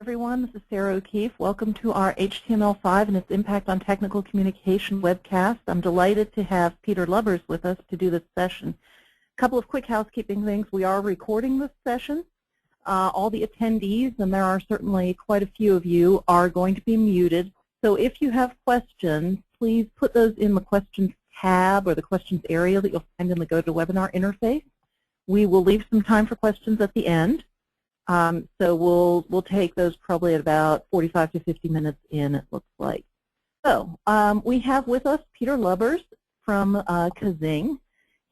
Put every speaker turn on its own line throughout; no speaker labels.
Everyone, this is Sarah O'Keefe. Welcome to our HTML5 and its impact on technical communication webcast. I'm delighted to have Peter Lubbers with us to do this session. A couple of quick housekeeping things. We are recording this session. All the attendees, and there are certainly quite a few of you, are going to be muted. So if you have questions, please put those in the questions tab or the questions area that you'll find in the GoToWebinar interface. We will leave some time for questions at the end. So we'll take those probably at about 45 to 50 minutes in, it looks like. So we have with us Peter Lubbers from KAAZING.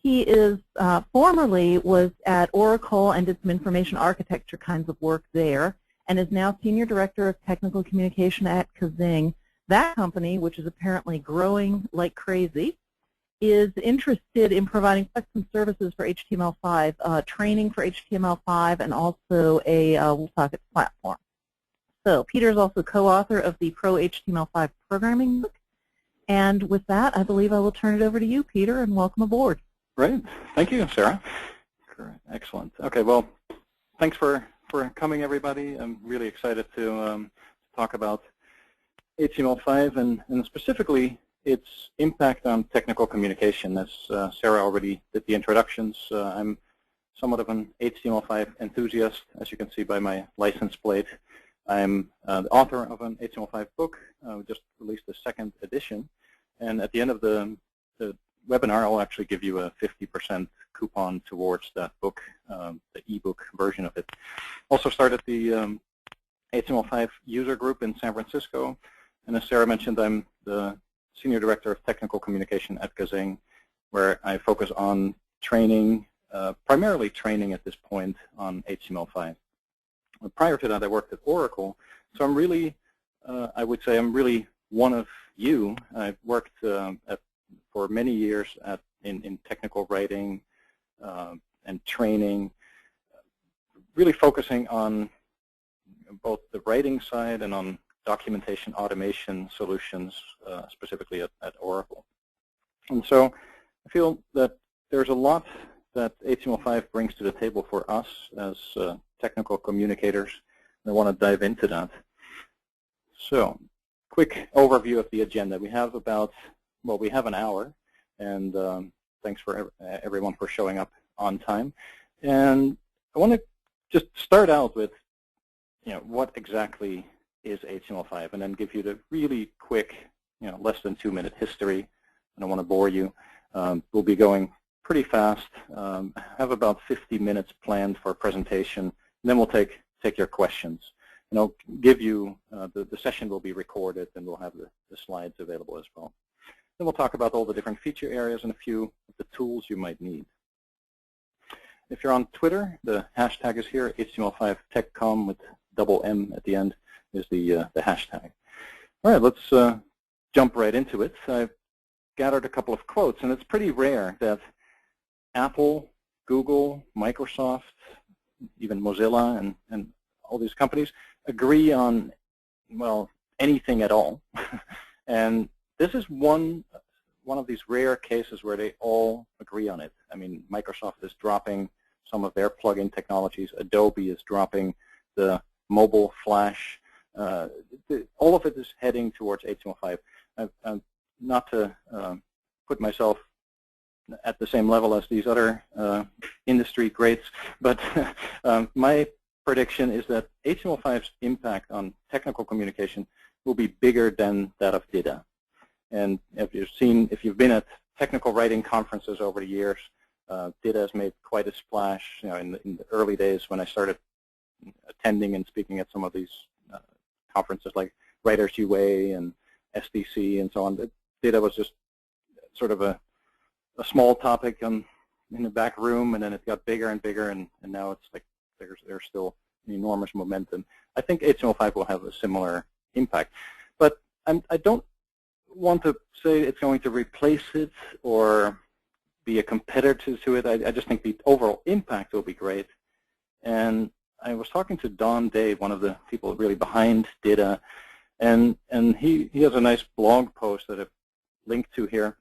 He is formerly was at Oracle and did some information architecture kinds of work there, and is now Senior Director of Technical Communication at KAAZING. That company, which is apparently growing like crazy, is interested in providing custom services for HTML5, training for HTML5, and also a WebSockets platform. So Peter is also co-author of the Pro HTML5 programming book. And with that, I believe I will turn it over to you, Peter, and welcome aboard.
Great. Thank you, Sarah. Excellent. Okay, well, thanks for coming, everybody. I'm really excited to talk about HTML5 and specifically its impact on technical communication. As Sarah already did the introductions, I'm somewhat of an HTML5 enthusiast, as you can see by my license plate. I'm the author of an HTML5 book. We just released the second edition. And at the end of the webinar, I'll actually give you a 50% coupon towards that book, the ebook version of it. Also started the HTML5 user group in San Francisco. And as Sarah mentioned, I'm the Senior Director of Technical Communication at KAAZING, where I focus on training, primarily training at this point on HTML5. Prior to that, I worked at Oracle, so I'm really, I would say I'm really one of you. I've worked for many years in technical writing and training, really focusing on both the writing side and on documentation automation solutions, specifically at Oracle. And so I feel that there's a lot that HTML5 brings to the table for us as technical communicators, and I want to dive into that. So, quick overview of the agenda. We have about, well, we have an hour, and thanks for everyone for showing up on time. And I want to just start out with, what exactly is HTML5, and then give you the really quick, less than 2-minute history. I don't want to bore you. We'll be going pretty fast. I have about 50 minutes planned for a presentation, and then we'll take your questions. And I'll give you, the session will be recorded, and we'll have the slides available as well. Then we'll talk about all the different feature areas and a few of the tools you might need. If you're on Twitter, the hashtag is here, HTML5TechCom with double M at the end is the hashtag. All right, let's jump right into it. I've gathered a couple of quotes, and it's pretty rare that Apple, Google, Microsoft, even Mozilla, and all these companies agree on, well, anything at all. And this is one of these rare cases where they all agree on it. I mean, Microsoft is dropping some of their plug-in technologies. Adobe is dropping the mobile flash. All of it is heading towards HTML5. Not to put myself at the same level as these other industry greats, but my prediction is that HTML5's impact on technical communication will be bigger than that of DITA. And if you've been at technical writing conferences over the years, DITA has made quite a splash. In the early days when I started attending and speaking at some of these conferences like Writers UA and SDC and so on, DITA was just sort of a small topic in the back room, and then it got bigger and bigger, and now it's like there's still an enormous momentum. I think HTML5 will have a similar impact, but I don't want to say it's going to replace it or be a competitor to it. I just think the overall impact will be great. And I was talking to Don Day, one of the people really behind DITA, and he has a nice blog post that I've linked to here,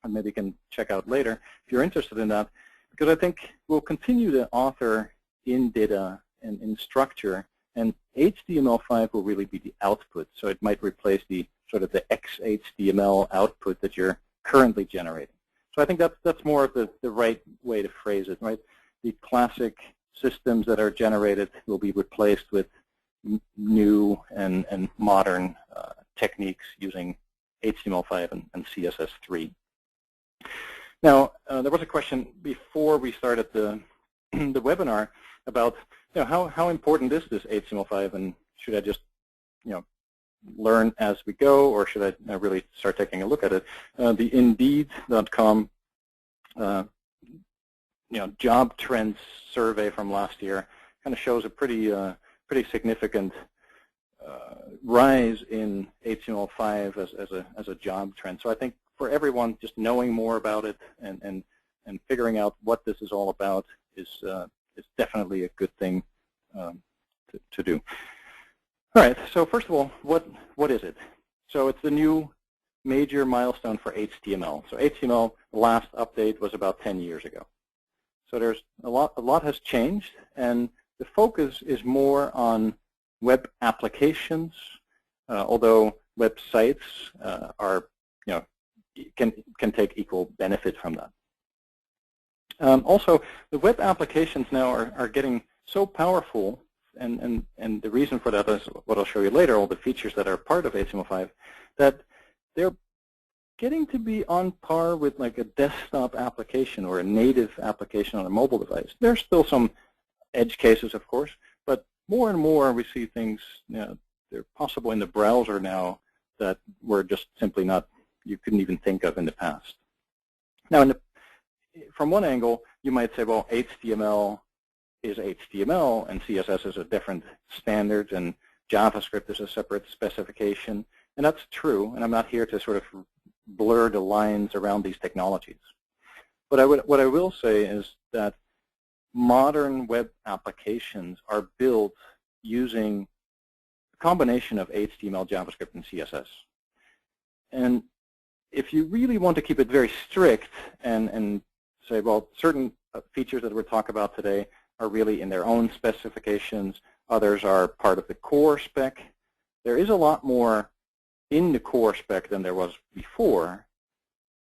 and maybe you can check out later if you're interested in that, because I think we'll continue to author in DITA and in structure And HTML5 will really be the output. So it might replace the sort of the XHTML output that you're currently generating. So I think that's more of the right way to phrase it, right? The classic systems that are generated will be replaced with new and modern techniques using HTML5 and CSS3. Now, there was a question before we started the webinar about how important is this HTML5, and should I just learn as we go, or should I really start taking a look at it? The Indeed.com job trends survey from last year kind of shows a pretty significant rise in HTML5 as a job trend. So I think for everyone, just knowing more about it and figuring out what this is all about is definitely a good thing to do. All right. So first of all, what is it? So it's the new major milestone for HTML. So HTML, the last update was about 10 years ago. So there's a lot has changed, and the focus is more on web applications, although websites are can take equal benefit from that. Also, the web applications now are getting so powerful, and the reason for that is what I'll show you later, all the features that are part of HTML5, that they're getting to be on par with like a desktop application or a native application on a mobile device. There's still some edge cases, of course, but more and more we see things, they're possible in the browser now that were just simply not, you couldn't even think of in the past. Now, from one angle, you might say, well, HTML is HTML and CSS is a different standard and JavaScript is a separate specification, and that's true, and I'm not here to sort of blur the lines around these technologies. But what I will say is that modern web applications are built using a combination of HTML, JavaScript, and CSS. And if you really want to keep it very strict and say, well, certain features that we'll talk about today are really in their own specifications, others are part of the core spec, there is a lot more in the core spec than there was before,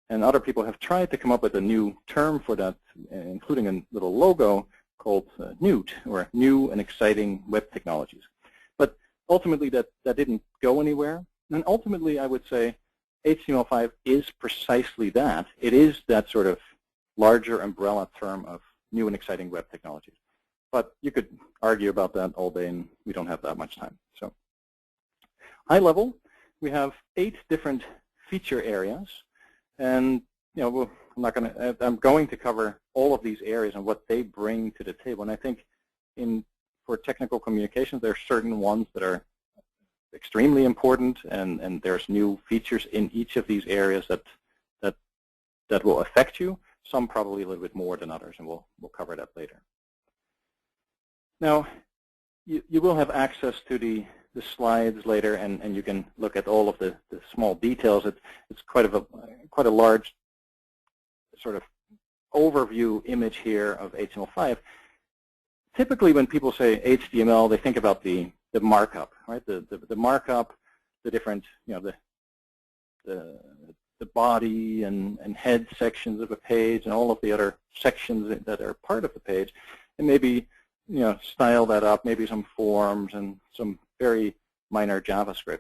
and other people have tried to come up with a new term for that, including a little logo called NEWT, or New and Exciting Web Technologies. But ultimately that didn't go anywhere, and ultimately I would say HTML5 is precisely that. It is that sort of larger umbrella term of new and exciting web technologies. But you could argue about that all day, and we don't have that much time. So high level, we have 8 different feature areas, and I'm going to cover all of these areas and what they bring to the table. And I think for technical communications, there are certain ones that are extremely important, and there's new features in each of these areas that will affect you. Some probably a little bit more than others, and we'll cover that later. Now, you will have access to the slides later, and you can look at all of the small details. It's quite a large sort of overview image here of HTML5. Typically, when people say HTML, they think about the markup, right? The markup, the different, the body and head sections of a page, and all of the other sections that are part of the page, and maybe style that up, maybe some forms and some very minor JavaScript.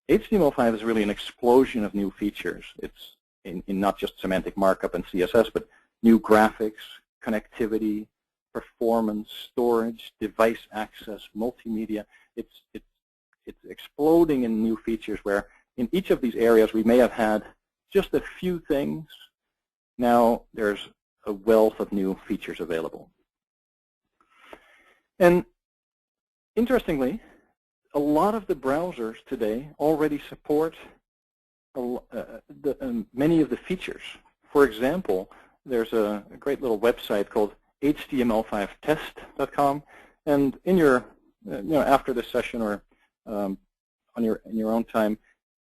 HTML5 is really an explosion of new features. It's in not just semantic markup and CSS, but new graphics, connectivity, performance, storage, device access, multimedia. It's exploding in new features where in each of these areas we may have had just a few things. Now there's a wealth of new features available. And interestingly, a lot of the browsers today already support many of the features. For example, there's a great little website called HTML5test.com, and in your after this session or in your own time,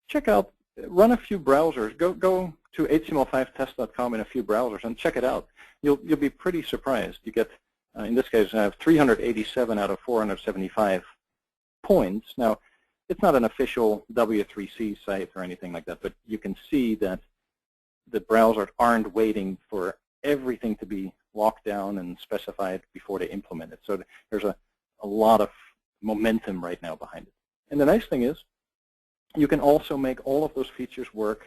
check out, run a few browsers. Go to HTML5test.com in a few browsers and check it out. You'll be pretty surprised. You get, in this case, I have 387 out of 475 points. Now, it's not an official W3C site or anything like that, but you can see that the browsers aren't waiting for everything to be locked down and specified before they implement it. So there's a lot of momentum right now behind it. And the nice thing is, you can also make all of those features work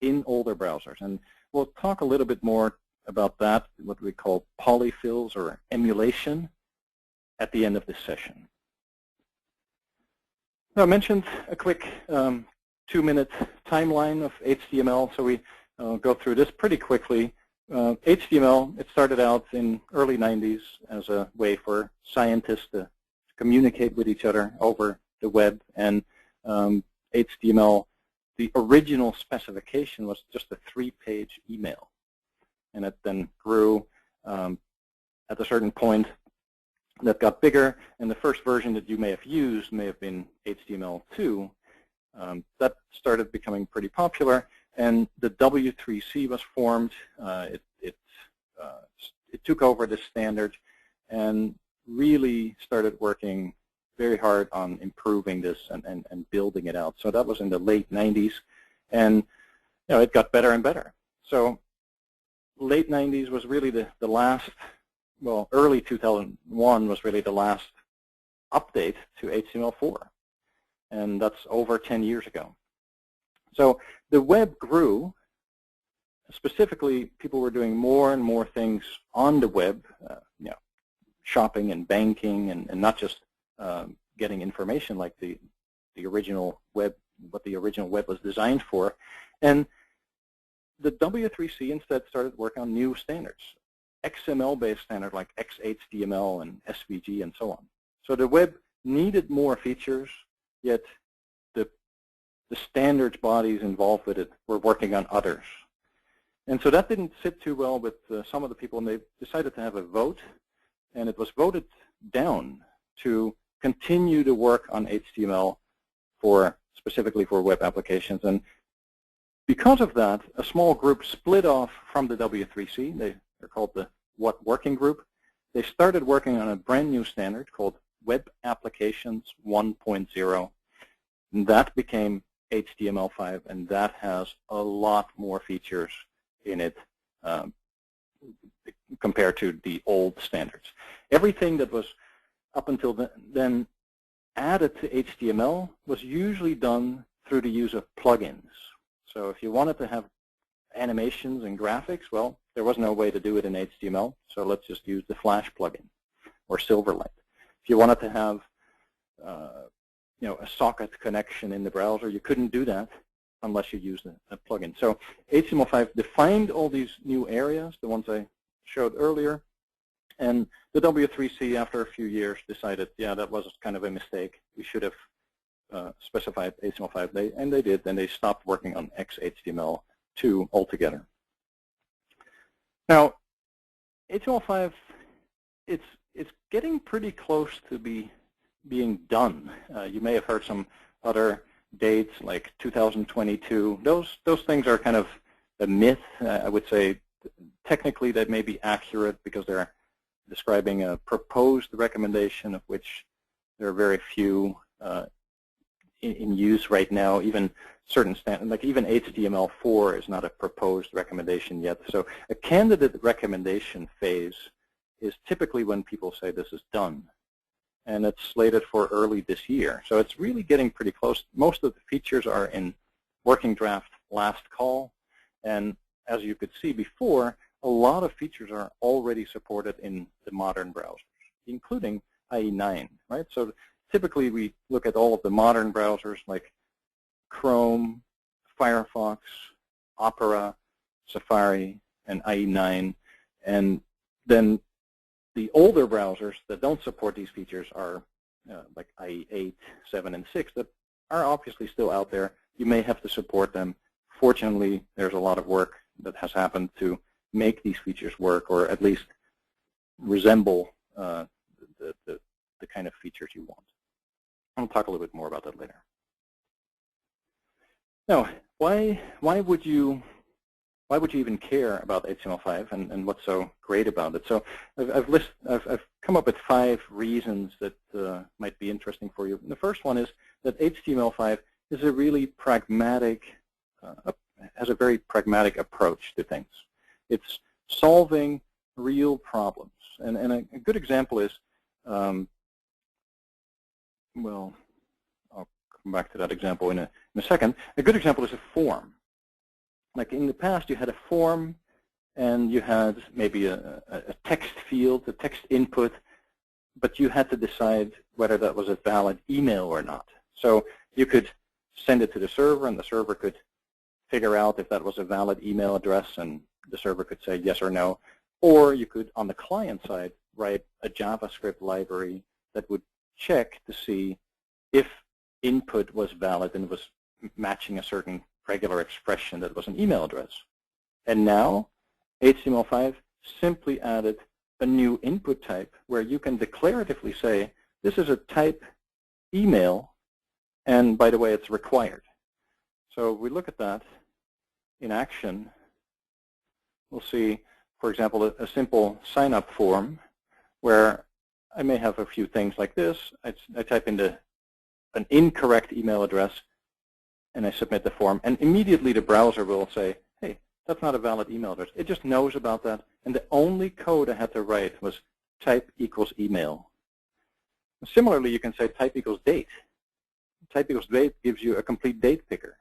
in older browsers. And we'll talk a little bit more about that, what we call polyfills or emulation, at the end of this session. Now, I mentioned a quick 2-minute timeline of HTML, so we go through this pretty quickly. HTML, it started out in early 90s as a way for scientists to communicate with each other over the web, and HTML, the original specification was just a 3-page email, and it then grew at a certain point. That got bigger, and the first version that you may have used may have been HTML2. That started becoming pretty popular, and the W3C was formed. It took over the standard and really started working very hard on improving this and building it out. So that was in the late 90s, and it got better and better. So late 90s was really the last. Well, early 2001 was really the last update to HTML4, and that's over 10 years ago. So the web grew. Specifically, people were doing more and more things on the web, shopping and banking, and not just getting information like the original web, what the original web was designed for. And the W3C instead started working on new standards. XML-based standard like XHTML and SVG and so on. So the web needed more features, yet the standards bodies involved with it were working on others. And so that didn't sit too well with some of the people, and they decided to have a vote, and it was voted down to continue to work on HTML specifically for web applications. And because of that, a small group split off from the W3C. They're called the What Working Group. They started working on a brand new standard called Web Applications 1.0. And that became HTML5, and that has a lot more features in it compared to the old standards. Everything that was up until then added to HTML was usually done through the use of plugins. So if you wanted to have animations and graphics, well, there was no way to do it in HTML, so let's just use the Flash plugin or Silverlight. If you wanted to have a socket connection in the browser, you couldn't do that unless you used a plugin. So HTML5 defined all these new areas, the ones I showed earlier, and the W3C, after a few years, decided, yeah, that was kind of a mistake. We should have specified HTML5, and they did, and they stopped working on XHTML2 altogether. Now, HTML5, it's getting pretty close to being done. You may have heard some other dates like 2022. Those things are kind of a myth. I would say technically that may be accurate because they're describing a proposed recommendation of which there are very few in use right now. Even certain standards, like even HTML4 is not a proposed recommendation yet. So a candidate recommendation phase is typically when people say this is done. And it's slated for early this year. So it's really getting pretty close. Most of the features are in working draft last call. And as you could see before, a lot of features are already supported in the modern browsers, including IE9, right? So typically we look at all of the modern browsers like Chrome, Firefox, Opera, Safari, and IE9. And then the older browsers that don't support these features are like IE8, 7, and 6 that are obviously still out there. You may have to support them. Fortunately, there's a lot of work that has happened to make these features work, or at least resemble the kind of features you want. I'll talk a little bit more about that later. Now, why would you why would you even care about HTML5 and what's so great about it? So I've come up with 5 reasons that might be interesting for you. And the first one is that HTML5 is a really pragmatic, has a very pragmatic approach to things. It's solving real problems. And a good example is, well, I'll come back to that example in a second. A good example is a form. Like in the past, you had a form, and you had maybe a text field, a text input, but you had to decide whether that was a valid email or not. So you could send it to the server, and the server could figure out if that was a valid email address, and the server could say yes or no. Or you could, on the client side, write a JavaScript library that would check to see if input was valid and was matching a certain regular expression that was an email address. And now HTML5 simply added a new input type where you can declaratively say, this is a type email, and by the way, it's required. So if we look at that in action, we'll see, for example, a simple sign-up form where I may have a few things like this. I type in an incorrect email address, and I submit the form, and immediately the browser will say, hey, that's not a valid email address. It just knows about that, and the only code I had to write was type equals email. Similarly, you can say type equals date. Type equals date gives you a complete date picker.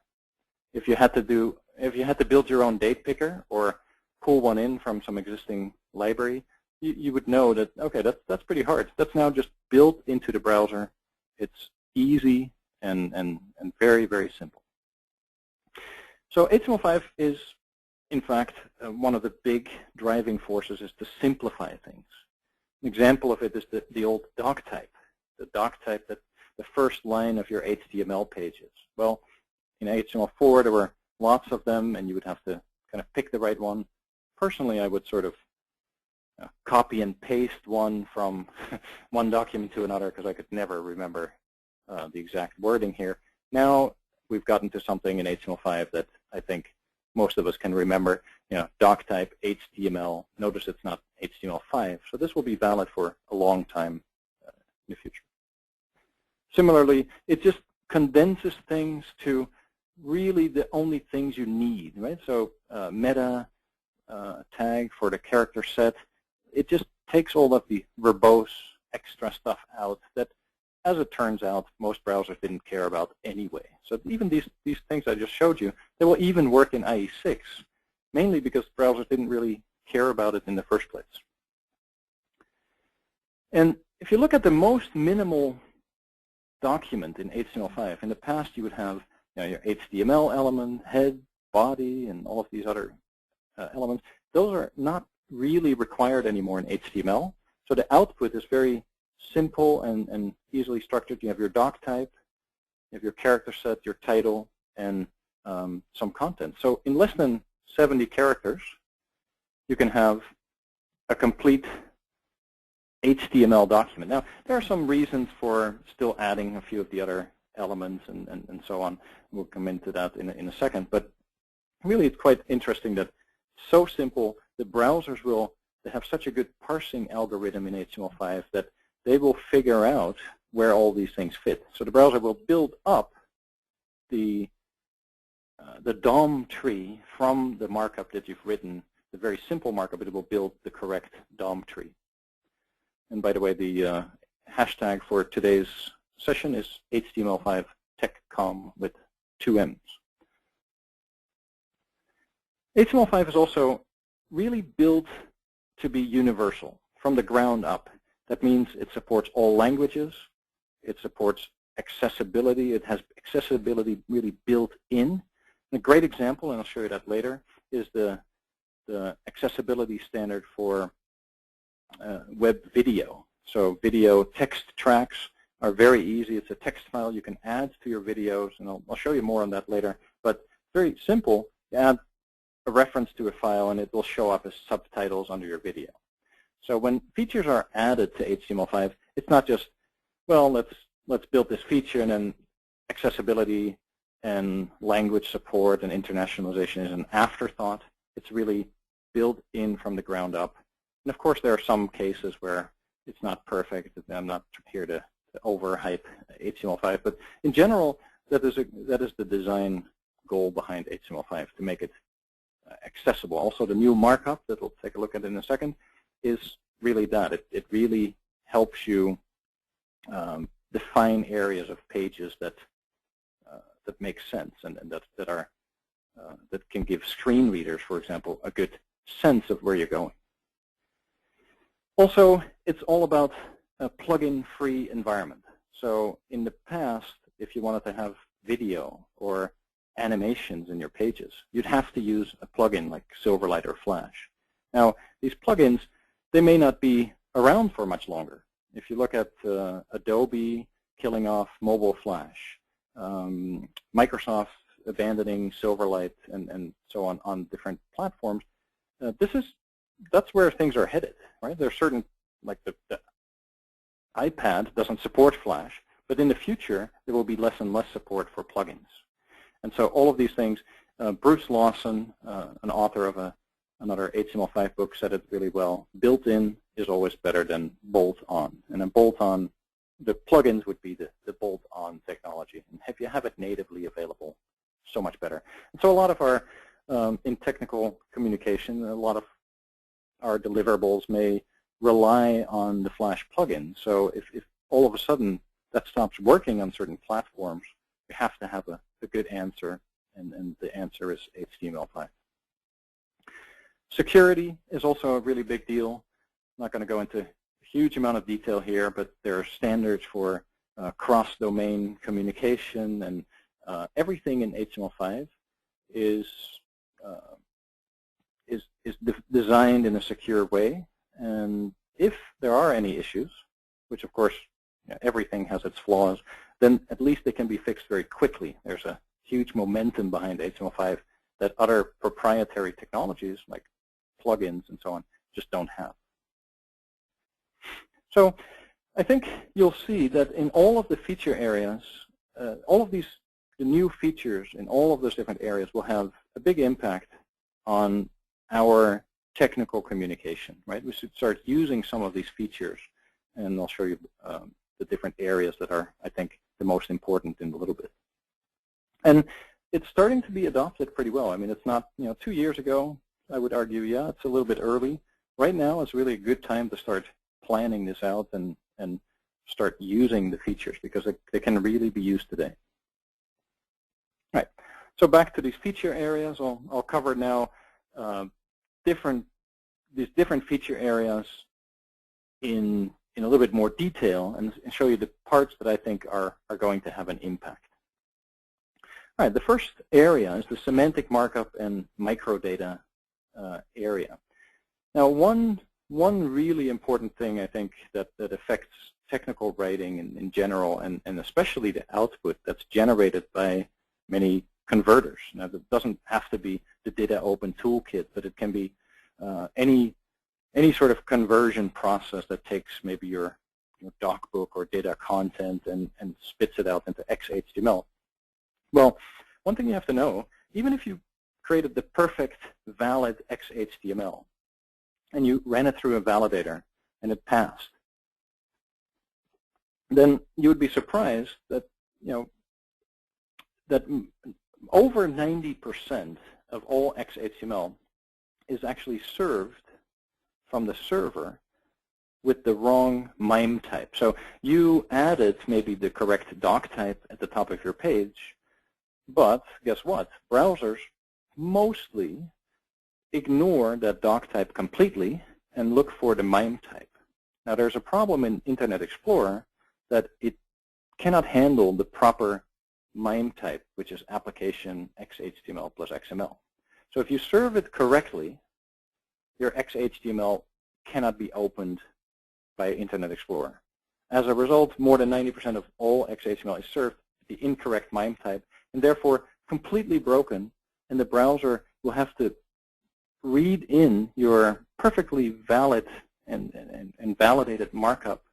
If you had to build your own date picker or pull one in from some existing library, you would know that, okay, that's pretty hard. That's now just built into the browser. It's easy and very, very simple. So HTML5 is, in fact, one of the big driving forces is to simplify things. An example of it is the old doctype, the doctype that the first line of your HTML pages. Well, in HTML4 there were lots of them, and you would have to kind of pick the right one. Personally, I would sort of copy and paste one from one document to another because I could never remember the exact wording here. Now we've gotten to something in HTML5 that I think most of us can remember. You know, doctype HTML. Notice it's not HTML5, so this will be valid for a long time in the future. Similarly, it just condenses things to really the only things you need, right? So meta tag for the character set, it just takes all of the verbose extra stuff out that, as it turns out, most browsers didn't care about anyway. So even these things I just showed you, they will even work in IE6, mainly because browsers didn't really care about it in the first place. And if you look at the most minimal document in HTML5, in the past you would have your HTML element, head, body, and all of these other elements. Those are not really required anymore in HTML. So the output is very simple and easily structured. You have your doc type, you have your character set, your title, and some content. So in less than 70 characters, you can have a complete HTML document. Now, there are some reasons for still adding a few of the other elements and so on. We'll come into that in a second. But really, it's quite interesting that so simple, the browsers they have such a good parsing algorithm in HTML5 that they will figure out where all these things fit. So the browser will build up the DOM tree from the markup that you've written, the very simple markup, but it will build the correct DOM tree. And by the way, the hashtag for today's session is HTML5 TechComm with 2 M's. HTML5 is also really built to be universal from the ground up. That means it supports all languages. It supports accessibility. It has accessibility really built in. And a great example, and I'll show you that later, is the accessibility standard for web video. So video text tracks are very easy. It's a text file you can add to your videos, and I'll show you more on that later. But very simple. You add a reference to a file, and it will show up as subtitles under your video. So when features are added to HTML5, it's not just, well, let's build this feature, and then accessibility and language support and internationalization is an afterthought. It's really built in from the ground up. And of course, there are some cases where it's not perfect. I'm not here to overhype HTML5, but in general, that is the design goal behind HTML5, to make it accessible. Also, the new markup that we'll take a look at in a second is really that. It really helps you define areas of pages that make sense and that can give screen readers, for example, a good sense of where you're going. Also, it's all about a plugin-free environment. So in the past, if you wanted to have video or animations in your pages, you'd have to use a plugin like Silverlight or Flash. Now, these plugins, they may not be around for much longer. If you look at Adobe killing off mobile Flash, Microsoft abandoning Silverlight, and so on different platforms, that's where things are headed, right? There are certain, like the iPad doesn't support Flash, but in the future there will be less and less support for plugins. And so all of these things, Bruce Lawson, an author of another HTML5 book, said it really well. Built-in is always better than bolt-on. And a bolt-on, the plugins would be the bolt-on technology. And if you have it natively available, so much better. And so a lot of our, in technical communication, a lot of our deliverables may rely on the Flash plugin. So if all of a sudden that stops working on certain platforms, we have to have a good answer, and the answer is HTML5. Security is also a really big deal. I'm not going to go into a huge amount of detail here, but there are standards for cross-domain communication, and everything in HTML5 is designed in a secure way. And if there are any issues, which of course everything has its flaws, then at least they can be fixed very quickly. There's a huge momentum behind HTML5 that other proprietary technologies like plugins and so on just don't have. So I think you'll see that in all of the feature areas, all of the new features in all of those different areas will have a big impact on our technical communication, right? We should start using some of these features, and I'll show you the different areas that are, I think, the most important in a little bit. And it's starting to be adopted pretty well. I mean, it's not, 2 years ago, I would argue, yeah, it's a little bit early. Right now is really a good time to start planning this out and start using the features, because they can really be used today. All right, so back to these feature areas. I'll cover now these different feature areas in a little bit more detail and show you the parts that I think are going to have an impact. All right, the first area is the semantic markup and microdata area. Now, one really important thing I think that affects technical writing in general, and especially the output that's generated by many converters. Now, it doesn't have to be the DITA Open Toolkit, but it can be any sort of conversion process that takes maybe your docbook or data content and spits it out into XHTML. Well, one thing you have to know, even if you created the perfect valid XHTML and you ran it through a validator and it passed, then you would be surprised that that over 90% of all XHTML is actually served from the server with the wrong MIME type. So you added maybe the correct doc type at the top of your page, but guess what? Browsers mostly ignore that doc type completely and look for the MIME type. Now, there's a problem in Internet Explorer that it cannot handle the proper MIME type, which is application XHTML plus XML. So if you serve it correctly, your XHTML cannot be opened by Internet Explorer. As a result, more than 90% of all XHTML is served with the incorrect MIME type, and therefore completely broken, and the browser will have to read in your perfectly valid and validated markup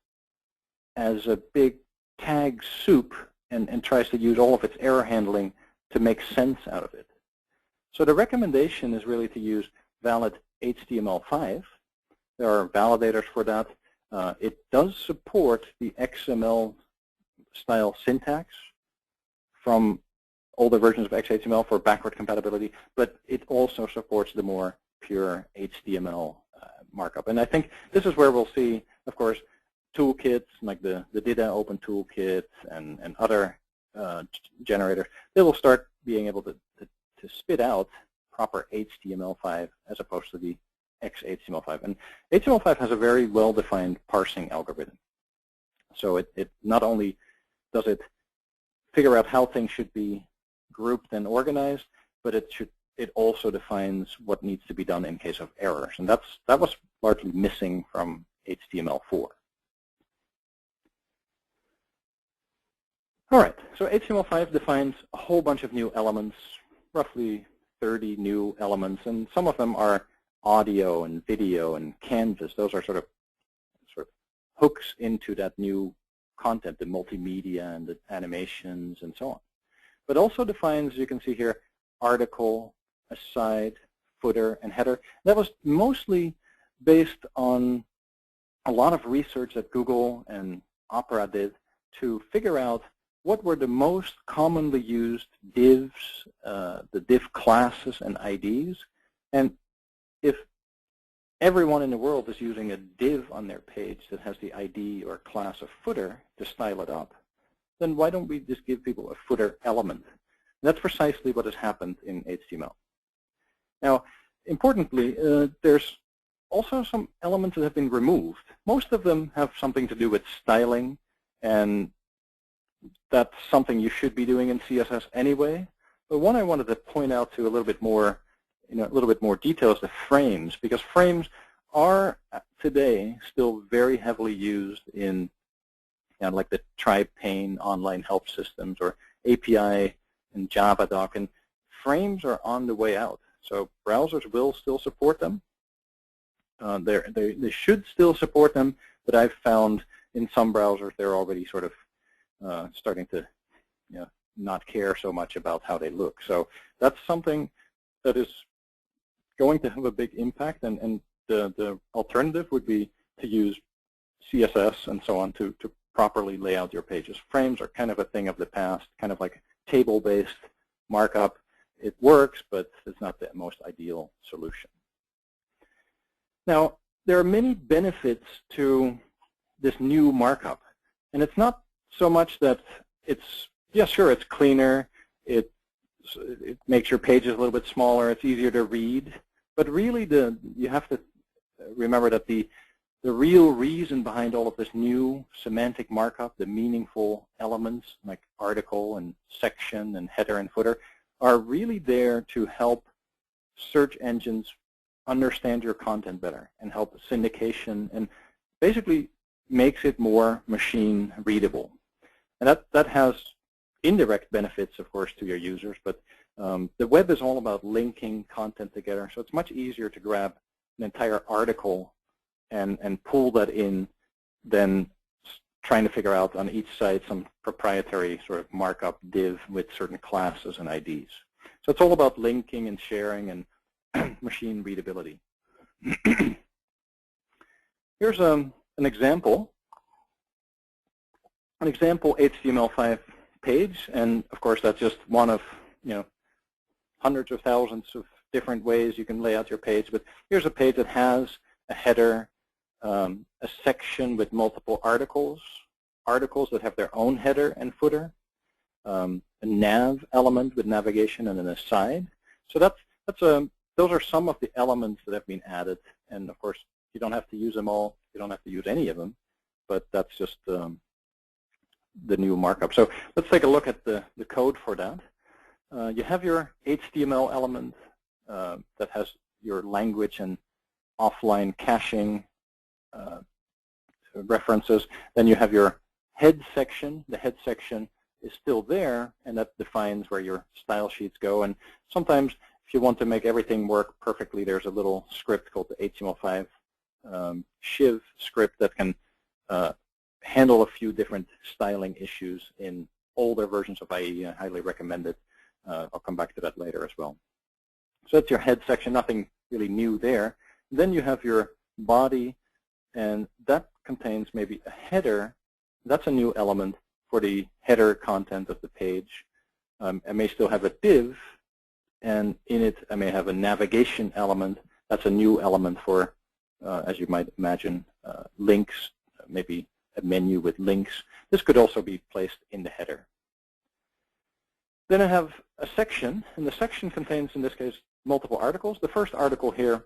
as a big tag soup and tries to use all of its error handling to make sense out of it. So the recommendation is really to use valid HTML5. There are validators for that. It does support the XML style syntax from older versions of XHTML for backward compatibility, but it also supports the more pure HTML markup. And I think this is where we'll see, of course, toolkits like the DITA Open Toolkit and other generators. They will start being able to spit out proper HTML5 as opposed to the XHTML5. And HTML5 has a very well-defined parsing algorithm. So it not only does it figure out how things should be grouped and organized, but it also defines what needs to be done in case of errors. And that was largely missing from HTML4. All right, so HTML5 defines a whole bunch of new elements, roughly 30 new elements, and some of them are audio and video and canvas. Those are sort of hooks into that new content, the multimedia and the animations and so on. But also defines, you can see here, article, aside, footer, and header. That was mostly based on a lot of research that Google and Opera did to figure out what were the most commonly used divs, the div classes and IDs. And if everyone in the world is using a div on their page that has the ID or class of footer to style it up, then why don't we just give people a footer element? And that's precisely what has happened in HTML. Now, importantly, there's also some elements that have been removed. Most of them have something to do with styling, and that's something you should be doing in CSS anyway. But one I wanted to point out to a little bit more, a little bit more detail is the frames, because frames are today still very heavily used in like the tri-pane online help systems or API and JavaDoc, and frames are on the way out. So browsers will still support them. They should still support them, but I've found in some browsers they're already sort of starting to not care so much about how they look. So that's something that is going to have a big impact, and the alternative would be to use CSS and so on to properly lay out your pages. Frames are kind of a thing of the past, kind of like table-based markup. It works, but it's not the most ideal solution. Now, there are many benefits to this new markup, and it's not so much that it's, yeah, sure, it's cleaner, it makes your pages a little bit smaller, it's easier to read, but really you have to remember that the real reason behind all of this new semantic markup, the meaningful elements like article and section and header and footer, are really there to help search engines understand your content better and help syndication, and basically makes it more machine readable. And that has indirect benefits, of course, to your users, but the web is all about linking content together, so it's much easier to grab an entire article and pull that in than trying to figure out on each site some proprietary sort of markup div with certain classes and IDs. So it's all about linking and sharing and machine readability. Here's an example HTML5 page, and of course that's just one of hundreds of thousands of different ways you can lay out your page. But here's a page that has a header, a section with multiple articles that have their own header and footer, a nav element with navigation and an aside. So those are some of the elements that have been added, and of course you don't have to use them all, you don't have to use any of them, but that's just the new markup. So let's take a look at the code for that. You have your HTML element that has your language and offline caching references. Then you have your head section. The head section is still there, and that defines where your style sheets go. And sometimes if you want to make everything work perfectly, there's a little script called the HTML5 Shiv script that can handle a few different styling issues in older versions of IE. I highly recommend it. I'll come back to that later as well. So that's your head section, nothing really new there. Then you have your body, and that contains maybe a header. That's a new element for the header content of the page. I may still have a div, and in it I may have a navigation element. That's a new element for, as you might imagine, links, maybe a menu with links. This could also be placed in the header. Then I have a section, and the section contains, in this case, multiple articles. The first article here,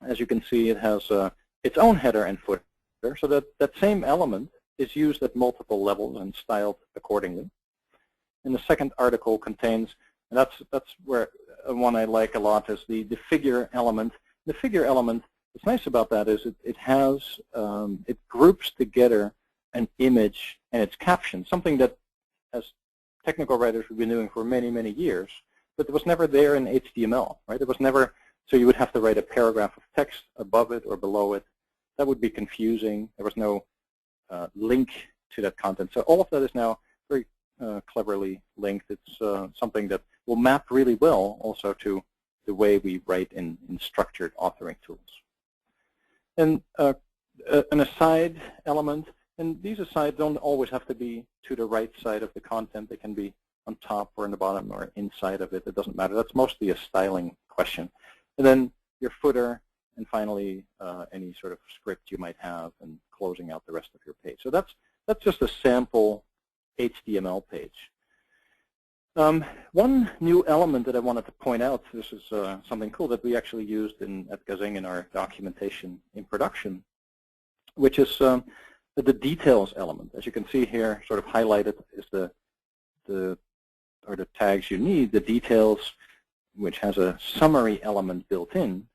as you can see, it has its own header and footer, so that same element is used at multiple levels and styled accordingly. And the second article contains, and that's where one I like a lot, is the figure element. The figure element, what's nice about that is it has, it groups together an image and its caption, something that as technical writers we've been doing for many, many years, but it was never there in HTML, right? It was never, so you would have to write a paragraph of text above it or below it. That would be confusing. There was no link to that content. So all of that is now very cleverly linked. It's something that will map really well also to the way we write in structured authoring tools. And an aside element, and these asides don't always have to be to the right side of the content. They can be on top or in the bottom or inside of it. It doesn't matter. That's mostly a styling question. And then your footer, and finally any sort of script you might have, and closing out the rest of your page. So that's just a sample HTML page. One new element that I wanted to point out, this is something cool that we actually used at KAAZING in our documentation in production, which is the details element. As you can see here, sort of highlighted is the tags you need, the details, which has a summary element built in,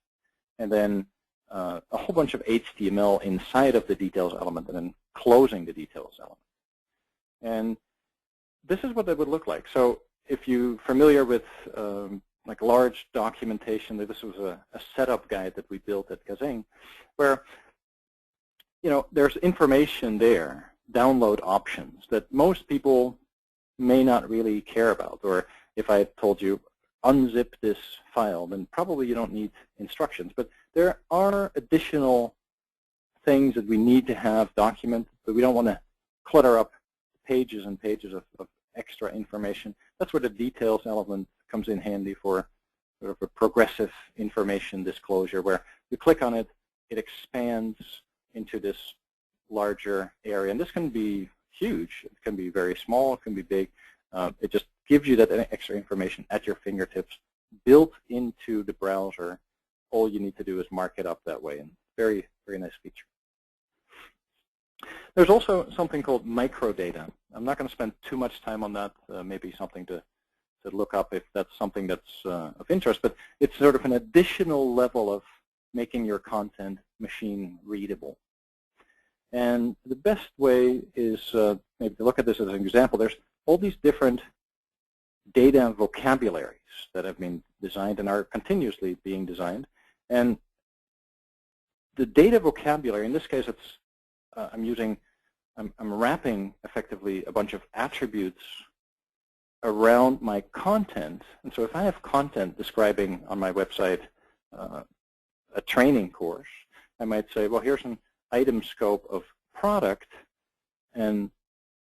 and then a whole bunch of HTML inside of the details element, and then closing the details element. And this is what that would look like. So if you're familiar with like large documentation, this was a setup guide that we built at KAAZING, where there's information there, download options that most people may not really care about. Or if I told you, unzip this file, then probably you don't need instructions. But there are additional things that we need to have documented, but we don't want to clutter up pages and pages of extra information. That's where the details element comes in handy for sort of a progressive information disclosure, where you click on it, it expands into this larger area. And this can be huge. It can be very small. It can be big. It just gives you that extra information at your fingertips, built into the browser. All you need to do is mark it up that way, and very, very nice feature. There's also something called microdata. I'm not going to spend too much time on that. Maybe something to look up if that's something that's of interest. But it's sort of an additional level of making your content machine readable. And the best way is maybe to look at this as an example. There's all these different data vocabularies that have been designed and are continuously being designed. And the data vocabulary, in this case, it's I'm wrapping effectively a bunch of attributes around my content. And so if I have content describing on my website a training course, I might say, well, here's an item scope of product, and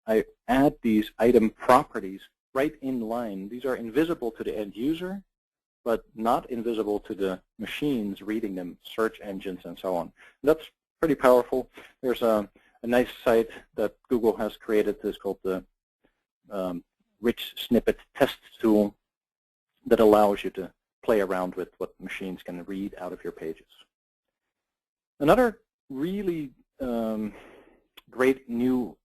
I add these item properties right in line. These are invisible to the end user, but not invisible to the machines reading them, search engines, and so on. That's pretty powerful. There's a nice site that Google has created. It's called the Rich Snippet Test Tool, that allows you to play around with what machines can read out of your pages. Another really great new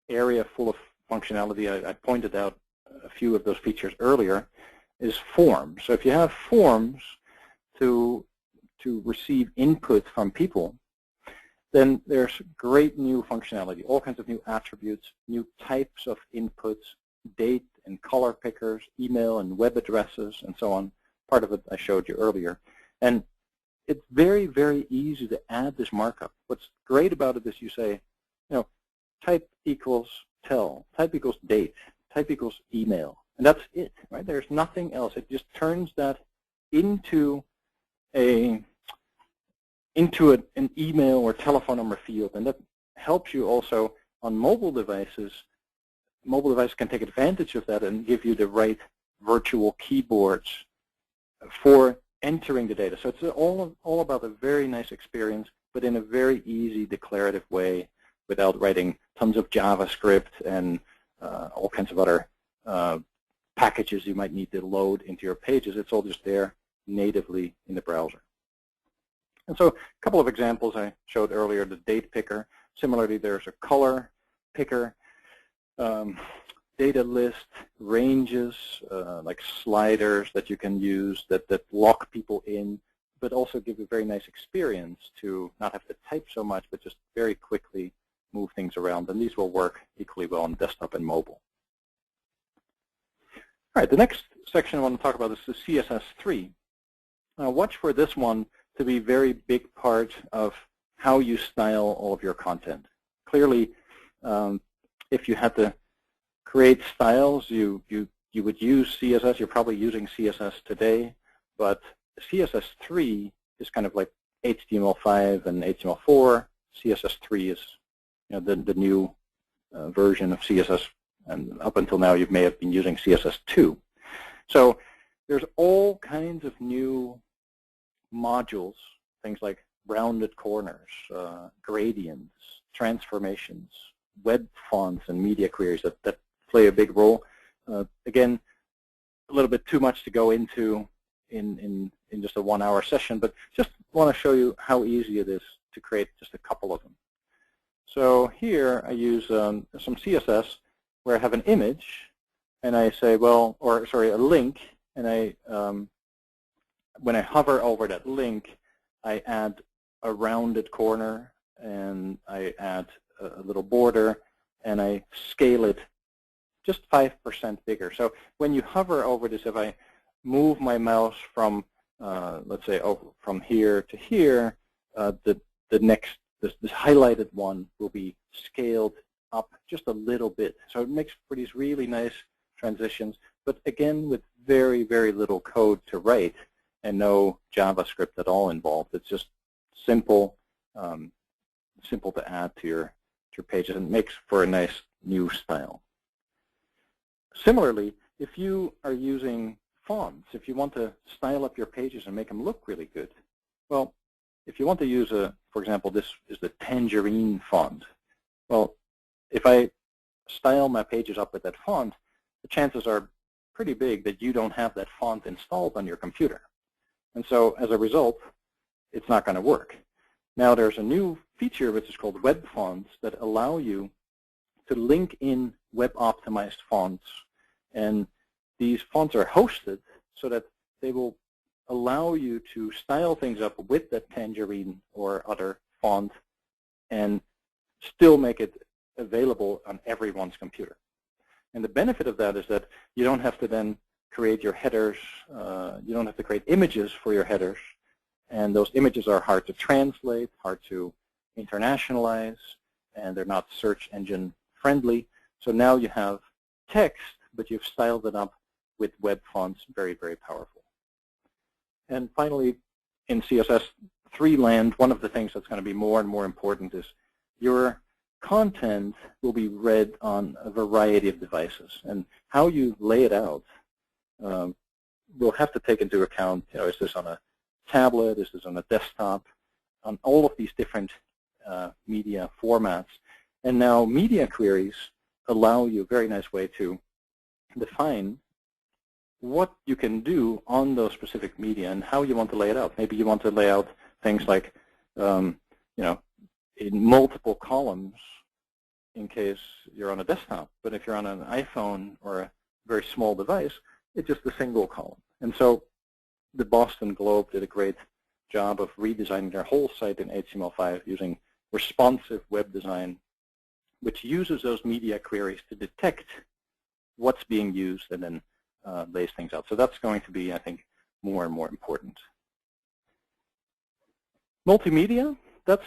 area full of functionality, I pointed out a few of those features earlier, is forms. So if you have forms to receive input from people, then there's great new functionality, all kinds of new attributes, new types of inputs, date and color pickers, email and web addresses, and so on. Part of it I showed you earlier. And it's very, very easy to add this markup. What's great about it is you say, type equals tell, type equals date, type equals email, and that's it, right? There's nothing else. It just turns that into an email or telephone number field, and that helps you also on mobile devices. Mobile devices can take advantage of that and give you the right virtual keyboards for entering the data. So it's all about a very nice experience, but in a very easy declarative way without writing tons of JavaScript and all kinds of other packages you might need to load into your pages. It's all just there natively in the browser. And so a couple of examples I showed earlier, the date picker. Similarly, there's a color picker, data list, ranges, like sliders that you can use that lock people in, but also give a very nice experience to not have to type so much, but just very quickly move things around. And these will work equally well on desktop and mobile. All right, the next section I want to talk about is the CSS3. Now watch for this one to be a very big part of how you style all of your content. Clearly, if you had to create styles, you would use CSS. You're probably using CSS today, but CSS3 is kind of like HTML5 and HTML4. CSS3 is the new version of CSS, and up until now you may have been using CSS2. So there's all kinds of new modules, things like rounded corners, gradients, transformations, web fonts, and media queries that play a big role. Again, a little bit too much to go into in just a 1-hour session, but just want to show you how easy it is to create just a couple of them. So here I use some CSS where I have an image, and I say, well, or sorry, a link, and I when I hover over that link, I add a rounded corner, and I add a little border, and I scale it just 5% bigger. So when you hover over this, if I move my mouse from, let's say, from here to here, this highlighted one will be scaled up just a little bit. So it makes for these really nice transitions, but again, with very, very little code to write and no JavaScript at all involved. It's just simple, simple to add to your pages, and makes for a nice new style. Similarly, if you are using fonts, if you want to style up your pages and make them look really good, well, if you want to use for example, this is the Tangerine font. Well, if I style my pages up with that font, the chances are pretty big that you don't have that font installed on your computer. And so as a result, it's not going to work. Now there's a new feature which is called web fonts that allow you to link in web-optimized fonts. And these fonts are hosted so that they will allow you to style things up with that Tangerine or other font and still make it available on everyone's computer. And the benefit of that is that you don't have to then create your headers. You don't have to create images for your headers. And those images are hard to translate, hard to internationalize, and they're not search engine friendly. So now you have text, but you've styled it up with web fonts, very, very powerful. And finally, in CSS3 land, one of the things that's going to be more and more important is your content will be read on a variety of devices. And how you lay it out will have to take into account, is this on a tablet, is this on a desktop, on all of these different media formats. And now media queries allow you a very nice way to define what you can do on those specific media and how you want to lay it out. Maybe you want to lay out things like, in multiple columns in case you're on a desktop. But if you're on an iPhone or a very small device, it's just a single column. And so the Boston Globe did a great job of redesigning their whole site in HTML5 using responsive web design, which uses those media queries to detect what's being used and then lays things out. So that's going to be, I think, more and more important. Multimedia, that's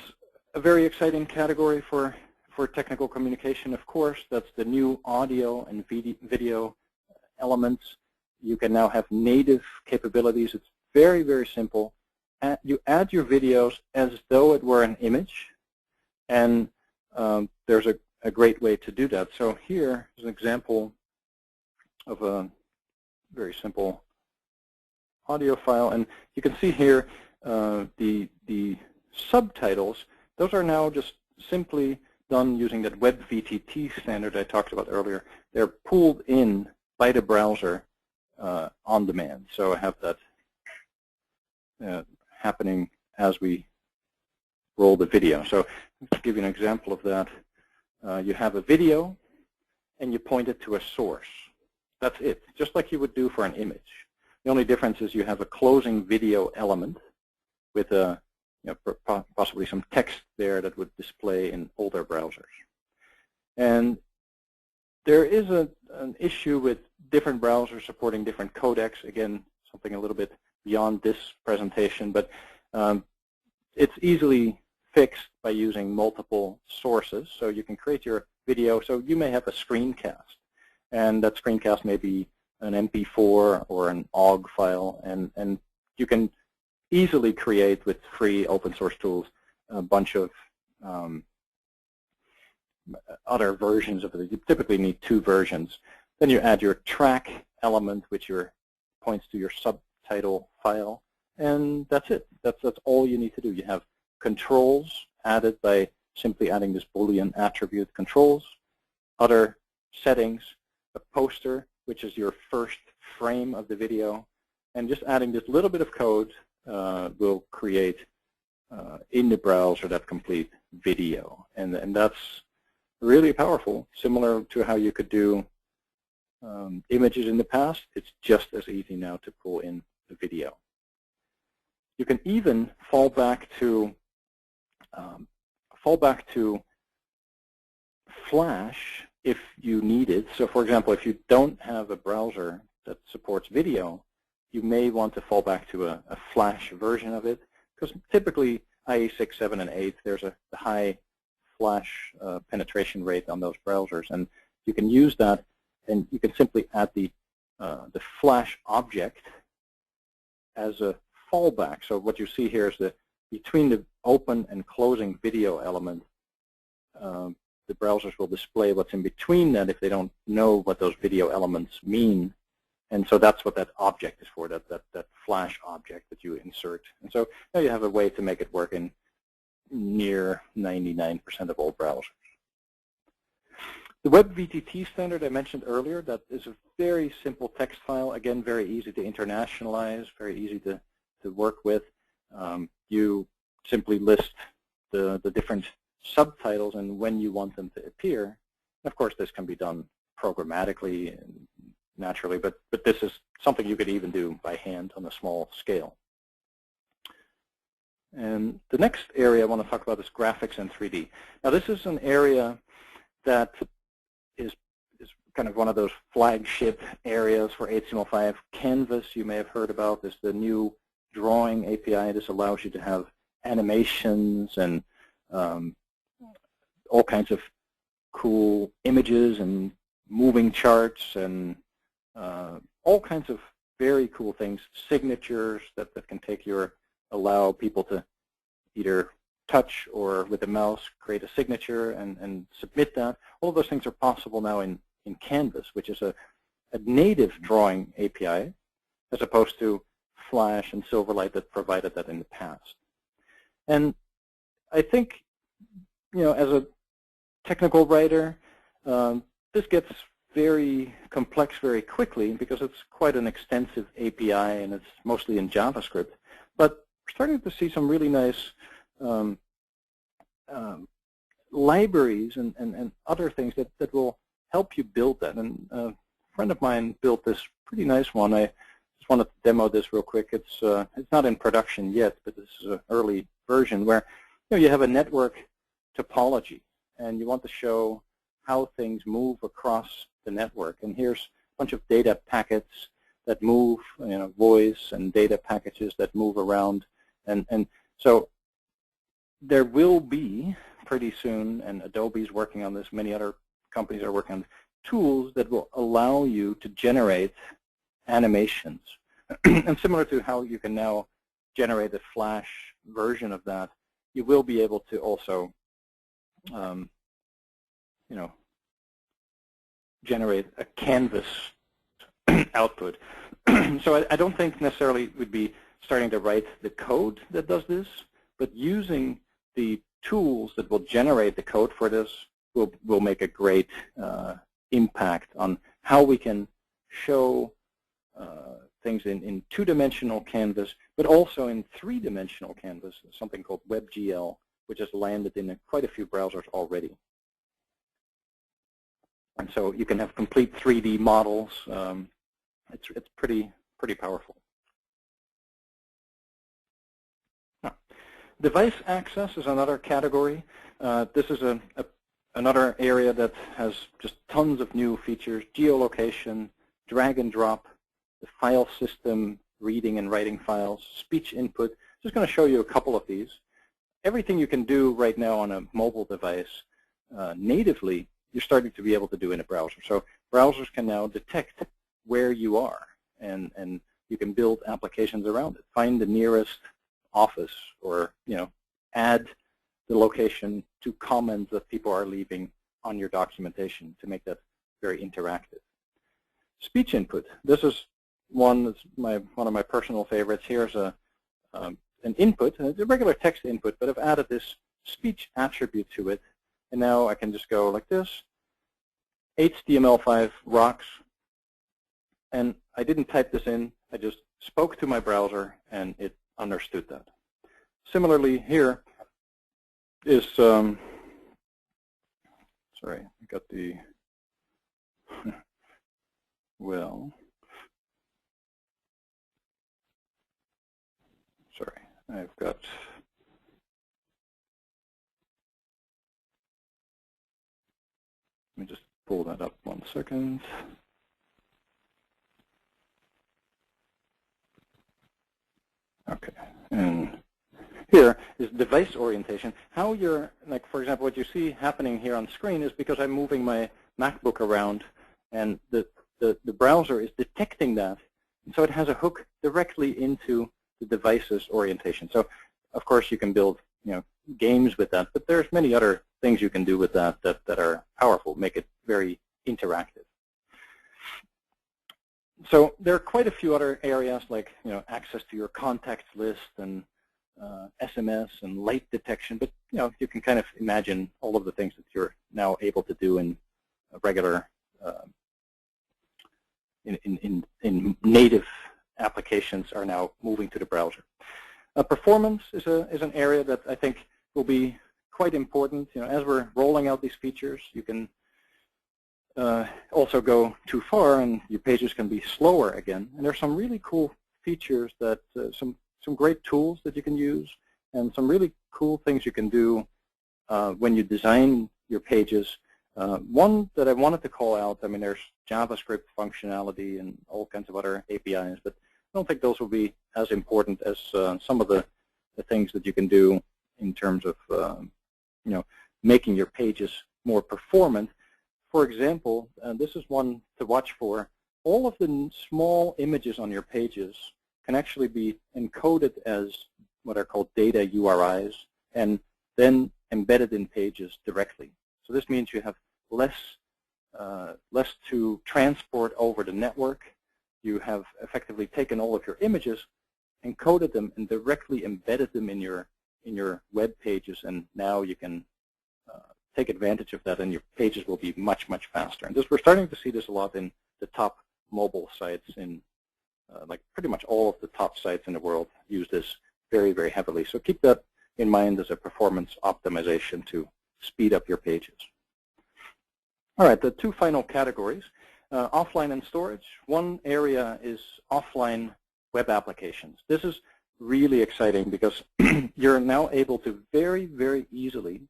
a very exciting category for technical communication, of course. That's the new audio and video elements. You can now have native capabilities. It's very, very simple. You add your videos as though it were an image, and there's a great way to do that. So here is an example of a very simple audio file, and you can see here the subtitles. Those are now just simply done using that WebVTT standard I talked about earlier. They're pulled in by the browser on demand. So I have that happening as we roll the video. So to give you an example of that, you have a video and you point it to a source. That's it, just like you would do for an image. The only difference is you have a closing video element with a, possibly some text there that would display in older browsers. And there is an issue with different browsers supporting different codecs. Again, something a little bit beyond this presentation, but it's easily fixed by using multiple sources. So you can create your video. So you may have a screencast, and that screencast may be an MP4 or an OGG file, and you can easily create with free open source tools a bunch of other versions of it. You typically need 2 versions. Then you add your track element, which points to your subtitle file, and that's it. That's all you need to do. You have controls added by simply adding this Boolean attribute controls, other settings, a poster, which is your first frame of the video, and just adding this little bit of code will create in the browser that complete video. And that's really powerful, similar to how you could do images in the past. It's just as easy now to pull in the video. You can even fall back to Flash if you need it. So for example, if you don't have a browser that supports video, you may want to fall back to a Flash version of it, because typically IE6, 7, and 8, there's a high Flash penetration rate on those browsers, and you can use that, and you can simply add the Flash object as a fallback. So what you see here is that between the open and closing video element, the browsers will display what's in between that if they don't know what those video elements mean. And so that's what that object is for, that Flash object that you insert. And so now you have a way to make it work in near 99% of all browsers. The WebVTT standard I mentioned earlier, that is a very simple text file. Again, very easy to internationalize, very easy to work with. You simply list the different subtitles and when you want them to appear. And of course, this can be done programmatically and naturally, but this is something you could even do by hand on a small scale. And the next area I want to talk about is graphics and 3D. Now, this is an area that is kind of one of those flagship areas for HTML5. Canvas, you may have heard about, is the new drawing API. This allows you to have animations and all kinds of cool images and moving charts and all kinds of very cool things, signatures that can allow people to either touch or with a mouse create a signature and submit that. All of those things are possible now in Canvas, which is a native drawing API, as opposed to Flash and Silverlight that provided that in the past. And I think, as a technical writer, this gets very complex very quickly because it's quite an extensive API and it's mostly in JavaScript. But we're starting to see some really nice libraries and other things that will help you build that. And a friend of mine built this pretty nice one. I just wanted to demo this real quick. It's not in production yet, but this is an early version where you have a network topology and you want to show how things move across the network. And here's a bunch of data packets that move, voice and data packages that move around. And so there will be pretty soon, and Adobe's working on this, many other companies are working on tools that will allow you to generate animations And similar to how you can now generate a Flash version of that, you will be able to also generate a canvas output. So I don't think necessarily we'd be starting to write the code that does this, but using the tools that will generate the code for this will make a great impact on how we can show things in two-dimensional canvas, but also in three-dimensional canvas, something called WebGL, which has landed in quite a few browsers already. And so you can have complete 3D models. It's pretty powerful. Now, device access is another category. This is another area that has just tons of new features: geolocation, drag and drop, the file system, reading and writing files, speech input. Just going to show you a couple of these. Everything you can do right now on a mobile device natively, you're starting to be able to do in a browser. So browsers can now detect where you are, and you can build applications around it. Find the nearest office, or add the location to comments that people are leaving on your documentation to make that very interactive. Speech input. This is one that's one of my personal favorites. Here's an input, and it's a regular text input, but I've added this speech attribute to it. And now I can just go like this: HTML5 rocks. And I didn't type this in. I just spoke to my browser, and it understood that. Similarly, here is, sorry, I got the, well, sorry, I've got, let me just pull that up 1 second. Okay, and here is device orientation. How you're, like, for example, what you see happening here on screen is because I'm moving my MacBook around, and the browser is detecting that, and so it has a hook directly into the device's orientation. So, of course, you can build games with that, but there's many other things you can do with that are powerful, make it very interactive. So there are quite a few other areas, like access to your contacts list and SMS and light detection, but you can kind of imagine all of the things that you're now able to do in a regular in native applications are now moving to the browser. Performance is an area that I think will be quite important. As we're rolling out these features, you can also go too far, and your pages can be slower again. And there's some really cool features that some great tools that you can use, and some really cool things you can do when you design your pages. One that I wanted to call out, I mean, there's JavaScript functionality and all kinds of other APIs, but I don't think those will be as important as some of the things that you can do in terms of making your pages more performant. For example, this is one to watch for. All of the small images on your pages can actually be encoded as what are called data URIs, and then embedded in pages directly. So this means you have less to transport over the network. You have effectively taken all of your images, encoded them, and directly embedded them in your web pages, and now you can take advantage of that, and your pages will be much, much faster. And we're starting to see this a lot in the top mobile sites. In like pretty much all of the top sites in the world use this very, very heavily. So keep that in mind as a performance optimization to speed up your pages. All right, the two final categories, offline and storage. One area is offline web applications. This is really exciting because you're now able to very, very easily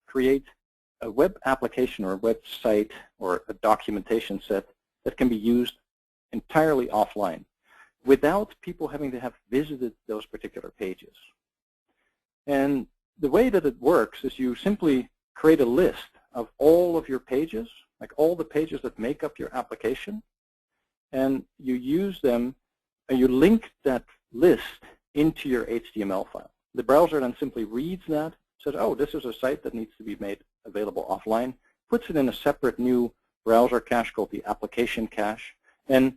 create a web application or a website or a documentation set that can be used entirely offline without people having to have visited those particular pages. And the way that it works is you simply create a list of all of your pages, like all the pages that make up your application, and you use them and you link that list into your HTML file. The browser then simply reads that, says, oh, this is a site that needs to be made available offline, puts it in a separate new browser cache called the application cache, and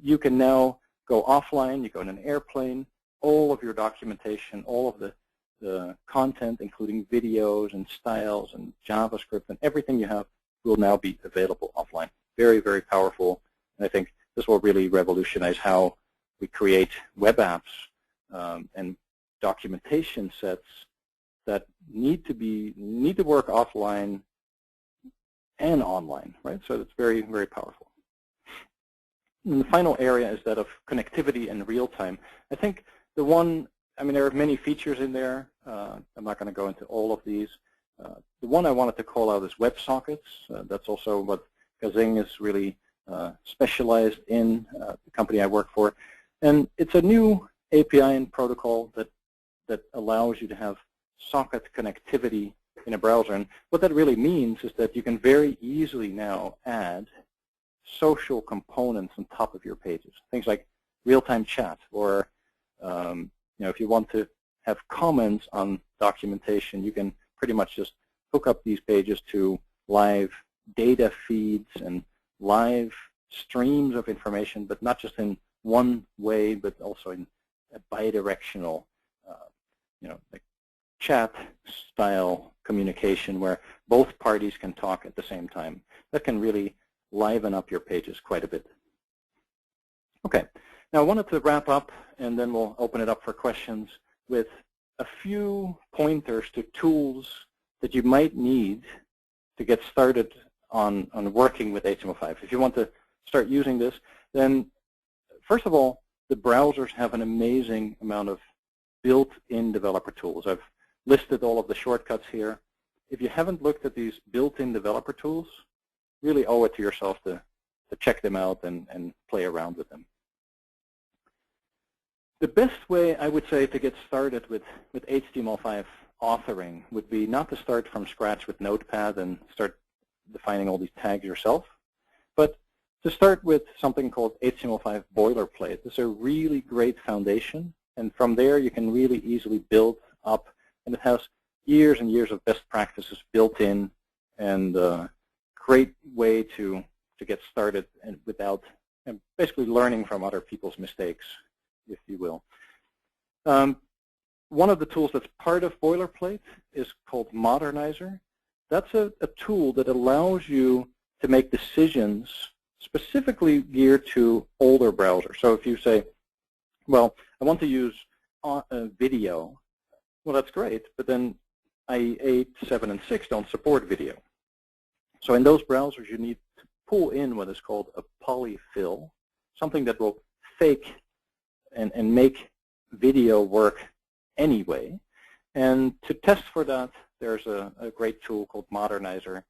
you can now go offline, you go in an airplane, all of your documentation, all of the content, including videos and styles and JavaScript and everything you have will now be available offline. Very, very powerful, and I think this will really revolutionize how we create web apps and documentation sets that need to work offline and online, right? So it's very, very powerful. And the final area is that of connectivity and real time. I think the one, I mean, there are many features in there. I'm not going to go into all of these. The one I wanted to call out is WebSockets. That's also what KAAZING is really specialized in, the company I work for. And it's a new API and protocol that allows you to have socket connectivity in a browser. And what that really means is that you can very easily now add social components on top of your pages. Things like real-time chat, or if you want to have comments on documentation, you can pretty much just hook up these pages to live data feeds and live streams of information, but not just in one way, but also in a bidirectional, like chat-style communication where both parties can talk at the same time. That can really liven up your pages quite a bit. Okay, now I wanted to wrap up, and then we'll open it up for questions with a few pointers to tools that you might need to get started on working with HTML5. If you want to start using this, then first of all, the browsers have an amazing amount of built-in developer tools. I've listed all of the shortcuts here. If you haven't looked at these built-in developer tools, really owe it to yourself to check them out and play around with them. The best way, I would say, to get started with HTML5 authoring would be not to start from scratch with Notepad and start defining all these tags yourself, but to start with something called HTML5 Boilerplate. This is a really great foundation, and from there you can really easily build up, and it has years and years of best practices built in, and great way to get started and without basically learning from other people's mistakes, if you will. One of the tools that's part of Boilerplate is called Modernizr. That's a tool that allows you to make decisions specifically geared to older browsers. So if you say, well, I want to use video, well, that's great, but then IE8, 7, and 6 don't support video. So in those browsers, you need to pull in what is called a polyfill, something that will fake and make video work anyway. And to test for that, there's a great tool called Modernizr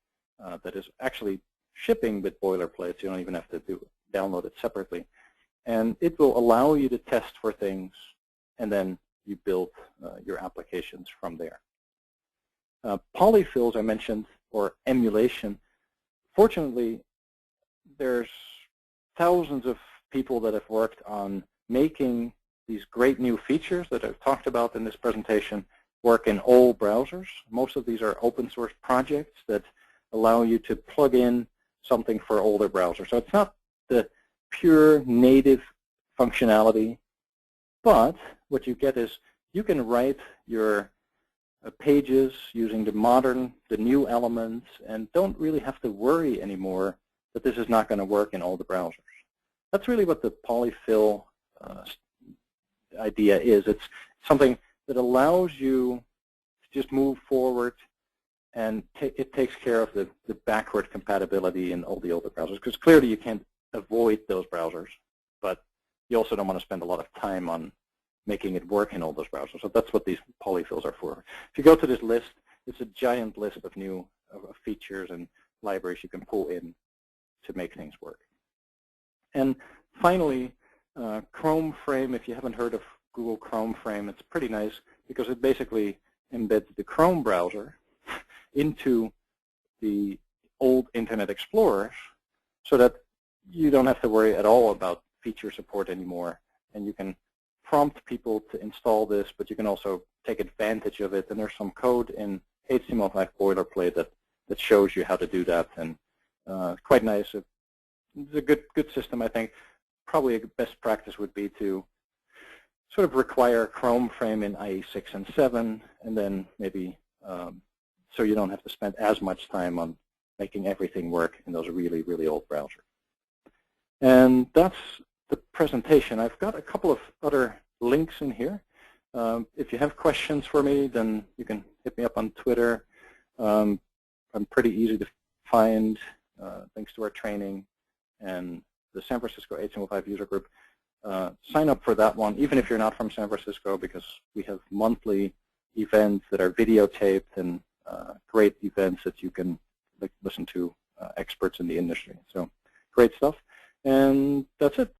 that is actually shipping with Boilerplate. You don't even have to download it separately. And it will allow you to test for things, and then you build your applications from there. Polyfills, I mentioned, or emulation. Fortunately, there's thousands of people that have worked on making these great new features that I've talked about in this presentation work in all browsers. Most of these are open source projects that allow you to plug in something for older browsers. So it's not the pure native functionality, but what you get is you can write your pages using the new elements, and don't really have to worry anymore that this is not going to work in all the browsers. That's really what the polyfill idea is. It's something that allows you to just move forward, and it takes care of the backward compatibility in all the older browsers, because clearly you can't avoid those browsers, but you also don't want to spend a lot of time on making it work in all those browsers. So that's what these polyfills are for. If you go to this list, it's a giant list of new features and libraries you can pull in to make things work. And finally, Chrome Frame. If you haven't heard of Google Chrome Frame, it's pretty nice because it basically embeds the Chrome browser into the old Internet Explorers so that you don't have to worry at all about feature support anymore. and you can prompt people to install this, but you can also take advantage of it. And there's some code in HTML5 Boilerplate that shows you how to do that, and quite nice. It's a good system, I think. Probably a best practice would be to sort of require Chrome frame in IE 6 and 7, and then maybe so you don't have to spend as much time on making everything work in those really, really old browsers. And that's the presentation. I've got a couple of other links in here. If you have questions for me, then you can hit me up on Twitter. I'm pretty easy to find, thanks to our training and the San Francisco HTML5 user group. Sign up for that one, even if you're not from San Francisco, because we have monthly events that are videotaped and great events that you can listen to experts in the industry. So great stuff. And that's it.